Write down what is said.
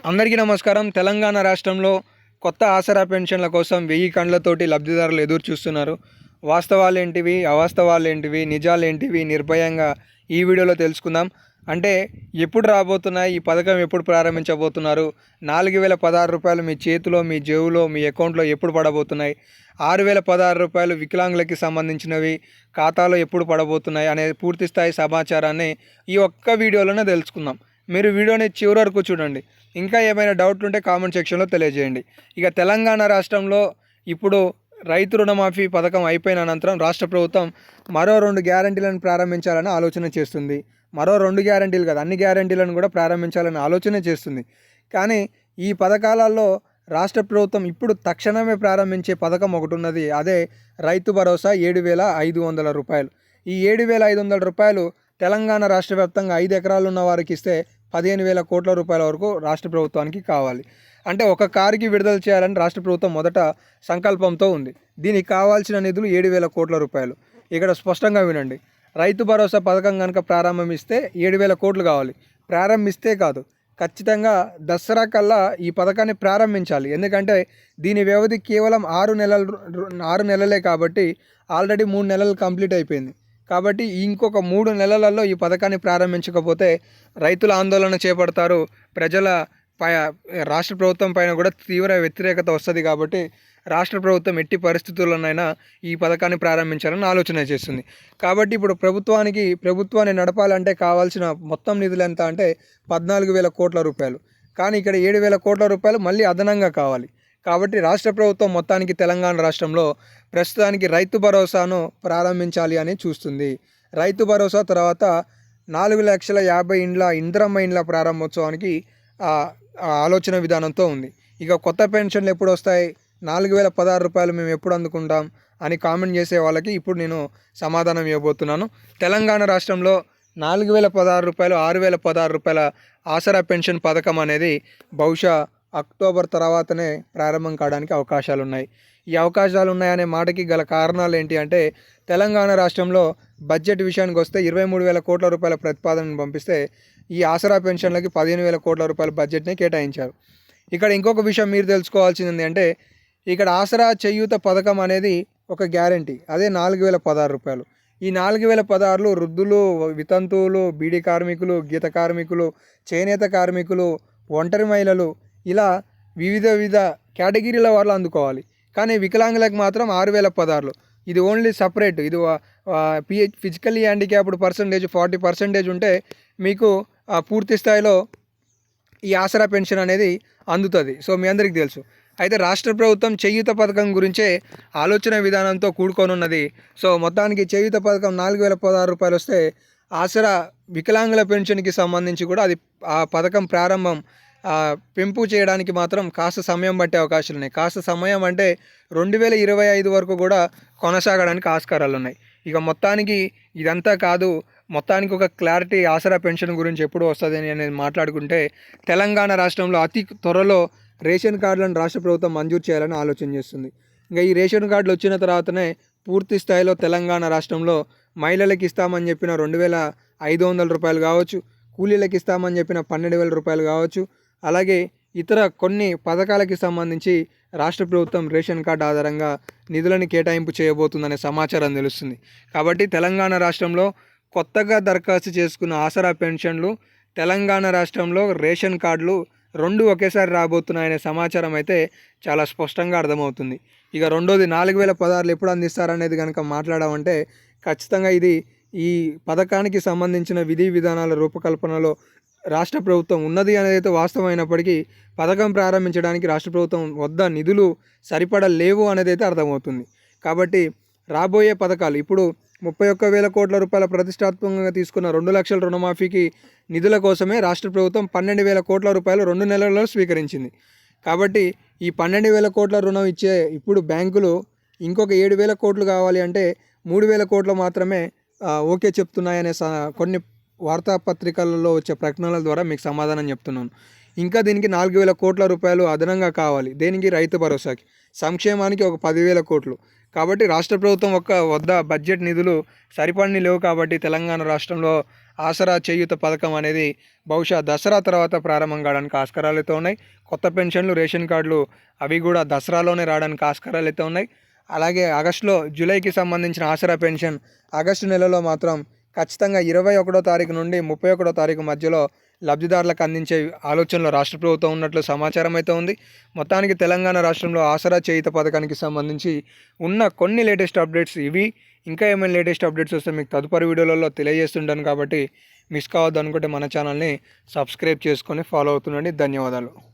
అందరికీ నమస్కారం. తెలంగాణ రాష్ట్రంలో కొత్త ఆసరా పెన్షన్ల కోసం 1000 కండ్లతోటి లబ్ధిదారులు ఎదురు చూస్తున్నారు. వాస్తవాలేంటివి, అవాస్తవాలేంటివి, నిజాలేంటివి నిర్భయంగా ఈ వీడియోలో తెలుసుకుందాం. అంటే ఎప్పుడు రాబోతున్నాయి, ఈ పథకం ఎప్పుడు ప్రారంభించబోతున్నారు, రూ. 4016 మీ చేతిలో, మీ జేబులో, మీ అకౌంట్లో ఎప్పుడు పడబోతున్నాయి, రూ. 6016 వికలాంగులకి సంబంధించినవి ఖాతాలో ఎప్పుడు పడబోతున్నాయి అనే పూర్తి స్థాయి సమాచారాన్ని ఈ ఒక్క వీడియోలోనే తెలుసుకుందాం. మీరు వీడియోని చివరి వరకు చూడండి. ఇంకా ఏమైనా డౌట్లు ఉంటే కామెంట్ సెక్షన్లో తెలియజేయండి. ఇక తెలంగాణ రాష్ట్రంలో ఇప్పుడు రైతు రుణమాఫీ పథకం అయిపోయిన అనంతరం రాష్ట్ర ప్రభుత్వం మరో 2 గ్యారంటీలను ప్రారంభించాలని ఆలోచన చేస్తుంది. మరో 2 గ్యారంటీలు కాదు, అన్ని గ్యారంటీలను కూడా ప్రారంభించాలని ఆలోచన చేస్తుంది. కానీ ఈ పథకాలలో రాష్ట్ర ప్రభుత్వం ఇప్పుడు తక్షణమే ప్రారంభించే పథకం ఒకటి ఉన్నది. అదే రైతు భరోసా 7,500 రూపాయలు. ఈ 7,500 రూపాయలు తెలంగాణ రాష్ట్ర వ్యాప్తంగా 5 ఎకరాలు ఉన్న వారికి ఇస్తే 15,000 కోట్ల రూపాయల వరకు రాష్ట్ర ప్రభుత్వానికి కావాలి. అంటే ఒక కారుకి విడుదల చేయాలని రాష్ట్ర ప్రభుత్వం మొదట సంకల్పంతో ఉంది. దీనికి కావాల్సిన నిధులు 7,000 కోట్ల రూపాయలు. ఇక్కడ స్పష్టంగా వినండి. రైతు భరోసా పథకం కనుక ప్రారంభిస్తే 7,000 కోట్లు కావాలి. ప్రారంభిస్తే కాదు, ఖచ్చితంగా దసరా కల్లా ఈ పథకాన్ని ప్రారంభించాలి. ఎందుకంటే దీని వ్యవధి కేవలం 6 నెలలే కాబట్టి ఆల్రెడీ 3 నెలలు కంప్లీట్ అయిపోయింది. కాబట్టి ఇంకొక 3 నెలలలో ఈ పథకాన్ని ప్రారంభించకపోతే రైతులు ఆందోళన చేపడతారు. రాష్ట్ర ప్రభుత్వం పైన కూడా తీవ్ర వ్యతిరేకత వస్తుంది. కాబట్టి రాష్ట్ర ప్రభుత్వం ఎట్టి పరిస్థితుల్లోనైనా ఈ పథకాన్ని ప్రారంభించాలని ఆలోచన చేస్తుంది. కాబట్టి ఇప్పుడు ప్రభుత్వాన్ని నడపాలంటే కావాల్సిన మొత్తం నిధులు ఎంత అంటే 14,000 కోట్ల రూపాయలు. కానీ ఇక్కడ 7,000 కోట్ల రూపాయలు మళ్ళీ అదనంగా కావాలి. కాబట్టి రాష్ట్ర ప్రభుత్వం మొత్తానికి తెలంగాణ రాష్ట్రంలో ప్రస్తుతానికి రైతు భరోసాను ప్రారంభించాలి అని చూస్తుంది. రైతు భరోసా తర్వాత 4,50,000 ఇండ్ల ఇందిరమ్మ ఇండ్ల ప్రారంభోత్సవానికి ఆలోచన విధానంతో ఉంది. ఇక కొత్త పెన్షన్లు ఎప్పుడు వస్తాయి, 4,016 రూపాయలు మేము ఎప్పుడు అందుకుంటాం అని కామెంట్ చేసే వాళ్ళకి ఇప్పుడు నేను సమాధానం ఇవ్వబోతున్నాను. తెలంగాణ రాష్ట్రంలో 4,016 రూపాయలు, 6,016 రూపాయల ఆసరా పెన్షన్ పథకం అనేది బహుశా అక్టోబర్ తర్వాతనే ప్రారంభం కావడానికి అవకాశాలు ఉన్నాయి. ఈ అవకాశాలు ఉన్నాయనే మాటకి గల కారణాలు ఏంటి అంటే, తెలంగాణ రాష్ట్రంలో బడ్జెట్ విషయానికి వస్తే 23,000 కోట్ల రూపాయల ప్రతిపాదనను పంపిస్తే ఈ ఆసరా పెన్షన్లకి 15,000 కోట్ల రూపాయల బడ్జెట్ని కేటాయించారు. ఇక్కడ ఇంకొక విషయం మీరు తెలుసుకోవాల్సింది అంటే, ఇక్కడ ఆసరా చేయూత పథకం అనేది ఒక గ్యారంటీ. అదే 4,016 రూపాయలు. ఈ 4,016 వృద్ధులు, వితంతువులు, బీడీ కార్మికులు, గీత కార్మికులు, చేనేత కార్మికులు, ఒంటరి మహిళలు, ఇలా వివిధ కేటగిరీల వాళ్ళు అందుకోవాలి. కానీ వికలాంగులకు మాత్రం 6,016. ఇది ఓన్లీ సపరేట్. ఇది ఫిజికల్లీ హ్యాండిక్యాప్డ్ పర్సంటేజ్ 40% ఉంటే మీకు పూర్తి స్థాయిలో ఈ ఆసరా పెన్షన్ అనేది అందుతుంది. సో మీ అందరికీ తెలుసు. అయితే రాష్ట్ర ప్రభుత్వం చేయూత పథకం గురించే ఆలోచన విధానంతో కూడుకొనున్నది. సో మొత్తానికి చేయూత పథకం 4,016 రూపాయలు వస్తే ఆసరా వికలాంగుల పెన్షన్కి సంబంధించి కూడా అది ఆ పథకం ప్రారంభం పెంపు చేయడానికి మాత్రం కాస్త సమయం పట్టే అవకాశాలు ఉన్నాయి. కాస్త సమయం అంటే 2025 వరకు కూడా కొనసాగడానికి ఆస్కారాలు ఉన్నాయి. ఇక మొత్తానికి ఇదంతా కాదు, మొత్తానికి ఒక క్లారిటీ ఆసరా పెన్షన్ గురించి ఎప్పుడు వస్తుంది అనేది మాట్లాడుకుంటే, తెలంగాణ రాష్ట్రంలో అతి త్వరలో రేషన్ కార్డులను రాష్ట్ర ప్రభుత్వం మంజూరు చేయాలని ఆలోచన చేస్తుంది. ఇంకా ఈ రేషన్ కార్డులు వచ్చిన తర్వాతనే పూర్తి స్థాయిలో తెలంగాణ రాష్ట్రంలో మహిళలకు ఇస్తామని చెప్పిన 2,500 రూపాయలు కావచ్చు, కూలీలకు ఇస్తామని చెప్పిన 12,000 రూపాయలు కావచ్చు, అలాగే ఇతర కొన్ని పథకాలకి సంబంధించి రాష్ట్ర ప్రభుత్వం రేషన్ కార్డు ఆధారంగా నిధులను కేటాయింపు చేయబోతుందనే సమాచారం తెలుస్తుంది. కాబట్టి తెలంగాణ రాష్ట్రంలో కొత్తగా దరఖాస్తు చేసుకున్న ఆసరా పెన్షన్లు, తెలంగాణ రాష్ట్రంలో రేషన్ కార్డులు 2 ఒకేసారి రాబోతున్నాయనే సమాచారం అయితే చాలా స్పష్టంగా అర్థమవుతుంది. ఇక రెండోది 4,016 ఎప్పుడు అందిస్తారనేది కనుక మాట్లాడామంటే, ఖచ్చితంగా ఇది ఈ పథకానికి సంబంధించిన విధి విధానాల రూపకల్పనలో రాష్ట్ర ప్రభుత్వం ఉన్నది అనేది అయితే వాస్తవమైనప్పటికీ, పథకం ప్రారంభించడానికి రాష్ట్ర ప్రభుత్వం వద్ద నిధులు సరిపడా లేవు అనేది అయితే అర్థమవుతుంది. కాబట్టి రాబోయే పథకాలు ఇప్పుడు 31,000 కోట్ల రూపాయల ప్రతిష్టాత్మకంగా తీసుకున్న 2 లక్షల రుణమాఫీకి నిధుల కోసమే రాష్ట్ర ప్రభుత్వం 12,000 కోట్ల రూపాయలు 2 నెలల్లో స్వీకరించింది. కాబట్టి ఈ 12,000 కోట్ల రుణం ఇచ్చే ఇప్పుడు బ్యాంకులు ఇంకొక 7,000 కోట్లు కావాలి అంటే 3,000 కోట్లు మాత్రమే ఓకే చెప్తున్నాయనే కొన్ని వార్తాపత్రికలలో వచ్చే ప్రకటనల ద్వారా మీకు సమాధానం చెప్తున్నాను. ఇంకా దీనికి 4,000 కోట్ల రూపాయలు అదనంగా కావాలి. దేనికి? రైతు భరోసాకి. సంక్షేమానికి ఒక 10,000 కోట్లు. కాబట్టి రాష్ట్ర ప్రభుత్వం వద్ద బడ్జెట్ నిధులు సరిపడిని లేవు. కాబట్టి తెలంగాణ రాష్ట్రంలో ఆసరా చేయూత పథకం అనేది బహుశా దసరా తర్వాత ప్రారంభం కావడానికి ఆస్కారాలు అయితే ఉన్నాయి. కొత్త పెన్షన్లు, రేషన్ కార్డులు అవి కూడా దసరాలోనే రావడానికి ఆస్కారాలు అయితే ఉన్నాయి. అలాగే ఆగస్టులో, జూలైకి సంబంధించిన ఆసరా పెన్షన్ ఆగస్టు నెలలో మాత్రం ఖచ్చితంగా 21వ తారీఖు నుండి 31వ తారీఖు మధ్యలో లబ్ధిదారులకు అందించే ఆలోచనలో రాష్ట్ర ప్రభుత్వం ఉన్నట్లు సమాచారం అయితే ఉంది. మొత్తానికి తెలంగాణ రాష్ట్రంలో ఆసరా చేయూత పథకానికి సంబంధించి ఉన్న కొన్ని లేటెస్ట్ అప్డేట్స్ ఇవి. ఇంకా ఏమైనా లేటెస్ట్ అప్డేట్స్ వస్తే మీకు తదుపరి వీడియోలలో తెలియజేస్తుంటాను. కాబట్టి మిస్ కావద్దు అనుకుంటే మన ఛానల్ని సబ్స్క్రైబ్ చేసుకొని ఫాలో అవుతుండండి. ధన్యవాదాలు.